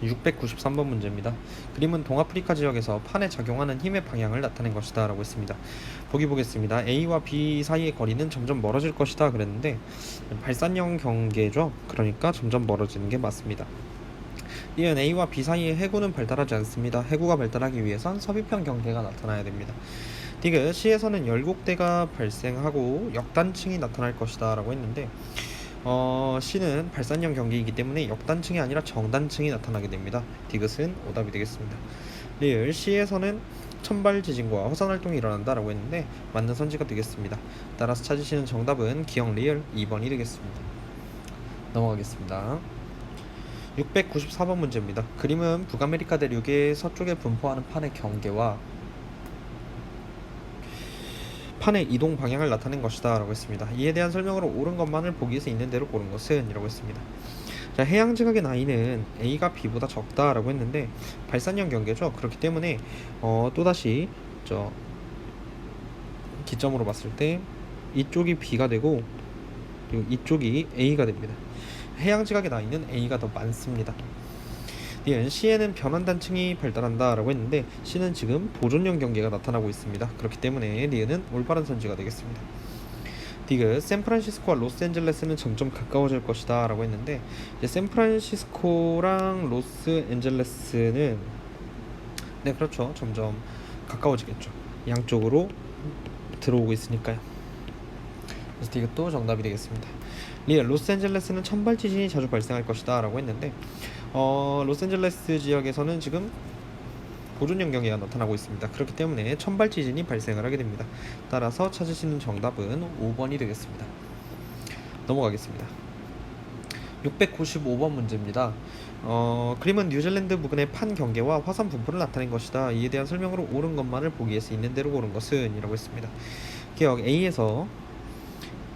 693번 문제입니다. 그림은 동아프리카 지역에서 판에 작용하는 힘의 방향을 나타낸 것이다 라고 했습니다. 보기 보겠습니다. A와 B 사이의 거리는 점점 멀어질 것이다 그랬는데 발산형 경계죠. 그러니까 점점 멀어지는 게 맞습니다. 이은 A와 B 사이에 해구는 발달하지 않습니다. 해구가 발달하기 위해선 섭입형 경계가 나타나야 됩니다. 디귿 C에서는 열곡대가 발생하고 역단층이 나타날 것이다 라고 했는데 C는 발산형 경계이기 때문에 역단층이 아니라 정단층이 나타나게 됩니다. 디귿은 오답이 되겠습니다. 리을 C에서는 천발 지진과 화산 활동이 일어난다라고 했는데 맞는 선지가 되겠습니다. 따라서 찾으시는 정답은 기억 리을 2번이 되겠습니다. 넘어가겠습니다. 694번 문제입니다. 그림은 북아메리카 대륙의 서쪽에 분포하는 판의 경계와 판의 이동 방향을 나타낸 것이다 라고 했습니다. 이에 대한 설명으로 옳은 것만을 보기에서 있는 대로 고른 것은 이라고 했습니다. 자, 해양 지각의 나이는 A가 B보다 적다 라고 했는데 발산형 경계죠. 그렇기 때문에 또다시 기점으로 봤을 때 이쪽이 B가 되고 그리고 이쪽이 A가 됩니다. 해양 지각의 나이는 A가 더 많습니다. 니은 C에는 변환단층이 발달한다 라고 했는데 C는 지금 보존형 경계가 나타나고 있습니다. 그렇기 때문에 니은은 올바른 선지가 되겠습니다. 디귿 샌프란시스코와 로스앤젤레스는 점점 가까워질 것이다 라고 했는데 이제 샌프란시스코랑 로스앤젤레스는 네 그렇죠, 점점 가까워지겠죠. 양쪽으로 들어오고 있으니까요. 그래서 디귿도 정답이 되겠습니다. 리얼 로스앤젤레스는 천발 지진이 자주 발생할 것이다 라고 했는데 로스앤젤레스 지역에서는 지금 보존형 경계가 나타나고 있습니다. 그렇기 때문에 천발 지진이 발생을 하게 됩니다. 따라서 찾으시는 정답은 5번이 되겠습니다. 넘어가겠습니다. 695번 문제입니다. 그림은 뉴질랜드 부근의 판 경계와 화산 분포를 나타낸 것이다. 이에 대한 설명으로 옳은 것만을 보기에서 있는 대로 고른 것은 이라고 했습니다. 기억 A에서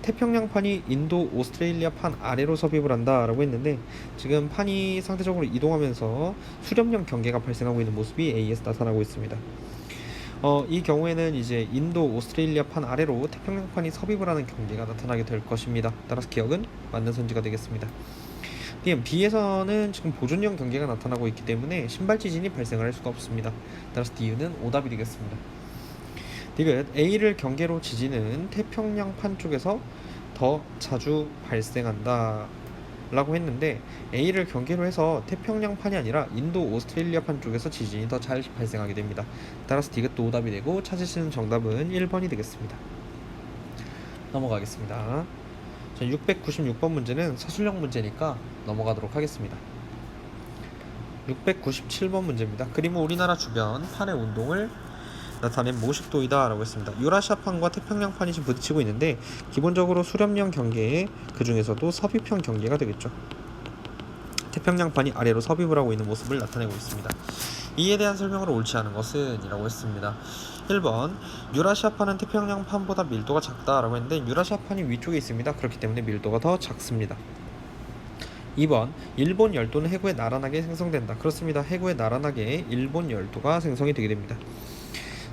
태평양판이 인도 오스트레일리아 판 아래로 섭입을 한다 라고 했는데 지금 판이 상대적으로 이동하면서 수렴형 경계가 발생하고 있는 모습이 A에서 나타나고 있습니다. 이 경우에는 이제 인도 오스트레일리아 판 아래로 태평양판이 섭입을 하는 경계가 나타나게 될 것입니다. 따라서 기억은 맞는 선지가 되겠습니다. B에서는 지금 보존형 경계가 나타나고 있기 때문에 신발 지진이 발생을 할 수가 없습니다. 따라서 D는 오답이 되겠습니다. 디귿 A를 경계로 지진은 태평양판 쪽에서 더 자주 발생한다 라고 했는데 A를 경계로 해서 태평양판이 아니라 인도 오스트레일리아판 쪽에서 지진이 더 잘 발생하게 됩니다. 따라서 디귿도 오답이 되고 찾으시는 정답은 1번이 되겠습니다. 넘어가겠습니다. 자, 696번 문제는 서술형 문제니까 넘어가도록 하겠습니다. 697번 문제입니다. 그림은 우리나라 주변 판의 운동을 나타낸 모식도이다 라고 했습니다. 유라시아판과 태평양판이 지금 부딪히고 있는데 기본적으로 수렴형 경계에 그 중에서도 섭입형 경계가 되겠죠. 태평양판이 아래로 섭입을 하고 있는 모습을 나타내고 있습니다. 이에 대한 설명으로 옳지 않은 것은 이라고 했습니다. 1번 유라시아판은 태평양판보다 밀도가 작다 라고 했는데 유라시아판이 위쪽에 있습니다. 그렇기 때문에 밀도가 더 작습니다. 2번 일본 열도는 해구에 나란하게 생성된다. 그렇습니다. 해구에 나란하게 일본 열도가 생성이 되게 됩니다.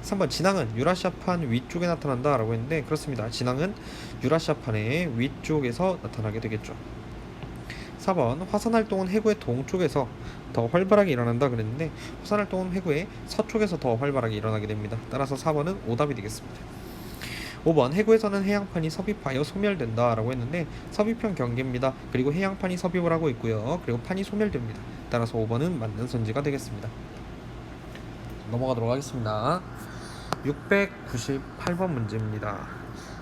3번 진앙은 유라시아판 위쪽에 나타난다 라고 했는데 그렇습니다. 진앙은 유라시아판의 위쪽에서 나타나게 되겠죠. 4번 화산활동은 해구의 동쪽에서 더 활발하게 일어난다 그랬는데 화산활동은 해구의 서쪽에서 더 활발하게 일어나게 됩니다. 따라서 4번은 오답이 되겠습니다. 5번 해구에서는 해양판이 섭입하여 소멸된다 라고 했는데 섭입형 경계입니다. 그리고 해양판이 섭입을 하고 있고요. 그리고 판이 소멸됩니다. 따라서 5번은 맞는 선지가 되겠습니다. 넘어가도록 하겠습니다. 698번 문제입니다.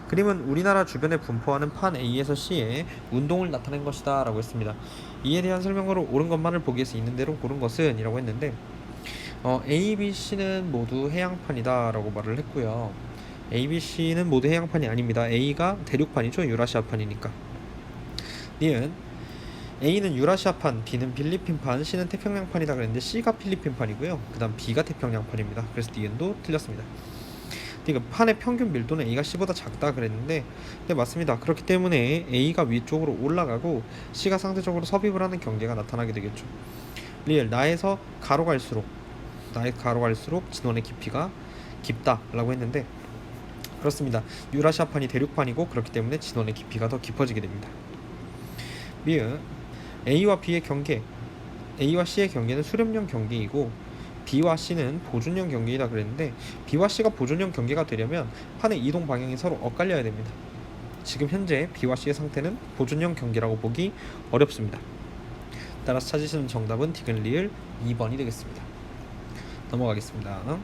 그림은 우리나라 주변에 분포하는 판 A에서 C에 운동을 나타낸 것이다 라고 했습니다. 이에 대한 설명으로 옳은 것만을 보기에서 있는 대로 고른 것은 이라고 했는데 A, B, C는 모두 해양판이다 라고 말을 했고요. A, B, C는 모두 해양판이 아닙니다. A가 대륙판이죠. 유라시아판이니까. 니은 A는 유라시아판, B는 필리핀판, C는 태평양판이다 그랬는데 C가 필리핀판이고요. 그 다음 B가 태평양판입니다. 그래서 니은도 틀렸습니다. 그러니까 판의 평균 밀도는 A가 C보다 작다 그랬는데 네 맞습니다. 그렇기 때문에 A가 위쪽으로 올라가고 C가 상대적으로 섭입을 하는 경계가 나타나게 되겠죠. 리얼 나에서 가로 갈수록 진원의 깊이가 깊다 라고 했는데 그렇습니다. 유라시아판이 대륙판이고 그렇기 때문에 진원의 깊이가 더 깊어지게 됩니다. 미음 A와 B의 경계 A와 C의 경계는 수렴형 경계이고 B와 C는 보존형 경계이다 그랬는데, B와 C가 보존형 경계가 되려면 판의 이동 방향이 서로 엇갈려야 됩니다. 지금 현재 B와 C의 상태는 보존형 경계라고 보기 어렵습니다. 따라서 찾으시는 정답은 디귿 리을 2번이 되겠습니다. 넘어가겠습니다.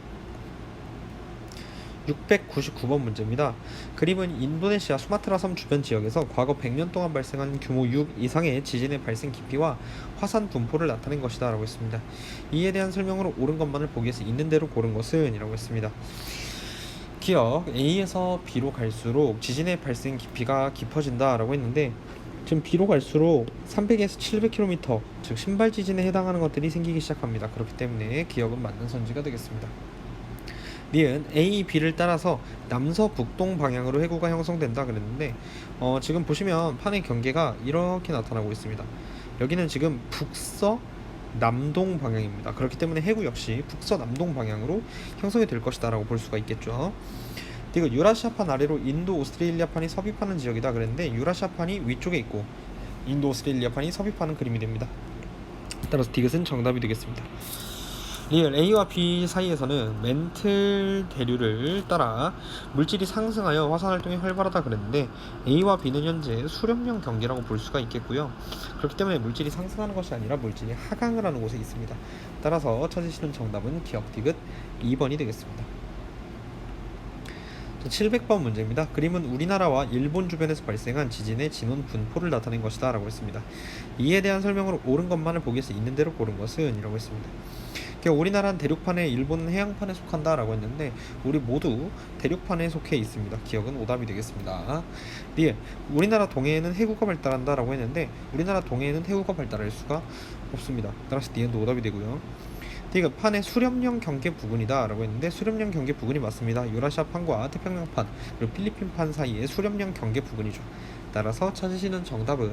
699번 문제입니다. 그림은 인도네시아 수마트라 섬 주변 지역에서 과거 100년 동안 발생한 규모 6 이상의 지진의 발생 깊이와 화산 분포를 나타낸 것이다 라고 했습니다. 이에 대한 설명으로 옳은 것만을 보기 위해서 있는 대로 고른 것은 이라고 했습니다. 기억 A에서 B로 갈수록 지진의 발생 깊이가 깊어진다 라고 했는데, 지금 B로 갈수록 300에서 700km, 즉 신발 지진에 해당하는 것들이 생기기 시작합니다. 그렇기 때문에 기억은 맞는 선지가 되겠습니다. 니은 A, B를 따라서 남서북동 방향으로 해구가 형성된다 그랬는데, 지금 보시면 판의 경계가 이렇게 나타나고 있습니다. 여기는 지금 북서 남동 방향입니다. 그렇기 때문에 해구 역시 북서 남동 방향으로 형성이 될 것이다 라고 볼 수가 있겠죠. 그리고 유라시아판 아래로 인도 오스트레일리아판이 섭입하는 지역이다 그랬는데, 유라시아판이 위쪽에 있고 인도 오스트레일리아판이 섭입하는 그림이 됩니다. 따라서 디귿은 정답이 되겠습니다. 리을 A와 B 사이에서는 멘틀 대류를 따라 물질이 상승하여 화산 활동이 활발하다 그랬는데, A와 B는 현재 수렴형 경계라고 볼 수가 있겠고요. 그렇기 때문에 물질이 상승하는 것이 아니라 물질이 하강을 하는 곳에 있습니다. 따라서 찾으시는 정답은 기억 디귿 2번이 되겠습니다. 700번 문제입니다. 그림은 우리나라와 일본 주변에서 발생한 지진의 진원 분포를 나타낸 것이다 라고 했습니다. 이에 대한 설명으로 옳은 것만을 보기 위해서 있는 대로 고른 것은 이라고 했습니다. 우리나라는 대륙판에, 일본은 해양판에 속한다 라고 했는데, 우리 모두 대륙판에 속해 있습니다. 기억은 오답이 되겠습니다. 리을 우리나라 동해에는 해구가 발달한다 라고 했는데, 우리나라 동해에는 해구가 발달할 수가 없습니다. 따라서 니은도 오답이 되고요. 디귿 판의 수렴형 경계 부근이다 라고 했는데, 수렴형 경계 부근이 맞습니다. 유라시아판과 태평양판 그리고 필리핀판 사이의 수렴형 경계 부근이죠. 따라서 찾으시는 정답은